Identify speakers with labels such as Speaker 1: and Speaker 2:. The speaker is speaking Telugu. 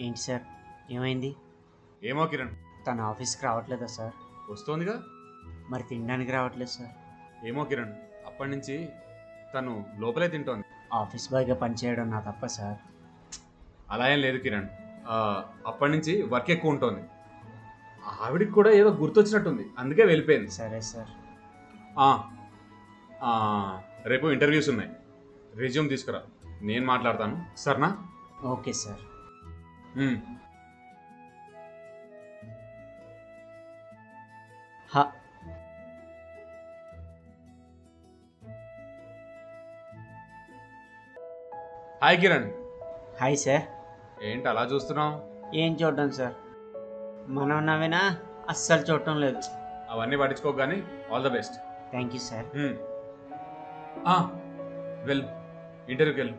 Speaker 1: ఏంటి సార్? ఏమైంది?
Speaker 2: ఏమో కిరణ్,
Speaker 1: తన ఆఫీస్కి రావట్లేదా సార్?
Speaker 2: వస్తోందిగా.
Speaker 1: మరి తినడానికి రావట్లేదు సార్?
Speaker 2: ఏమో కిరణ్, అప్పటి నుంచి తను లోపలే తింటోంది.
Speaker 1: ఆఫీస్ బాయ్గా పనిచేయడం నా తప్ప సార్.
Speaker 2: అలా ఏం లేదు కిరణ్, అప్పటి నుంచి వర్క్ ఎక్కువ ఉంటుంది. ఆవిడికి కూడా ఏదో గుర్తొచ్చినట్టుంది, అందుకే వెళ్ళిపోయింది.
Speaker 1: సరే సార్.
Speaker 2: ఆ, ఆ, రేపు ఇంటర్వ్యూస్ ఉన్నాయి, రెజ్యూమ్ తీసుకురా, నేను మాట్లాడతాను సరేనా?
Speaker 1: Okay sir.
Speaker 2: ఉమ్.
Speaker 1: హా.
Speaker 2: హాయ్ కిరణ్.
Speaker 1: Hi sir.
Speaker 2: ఏంటి అలా చూస్తున్నావు?
Speaker 1: ఏం చూడడం సార్, మనం నవ్వినా అస్సలు చూడటం లేదు.
Speaker 2: అవన్నీ పట్టించుకోకు కానీ all the best.
Speaker 1: Thank you sir.
Speaker 2: వెళ్ళు, ఇంటర్వ్యూకి వెళ్ళు.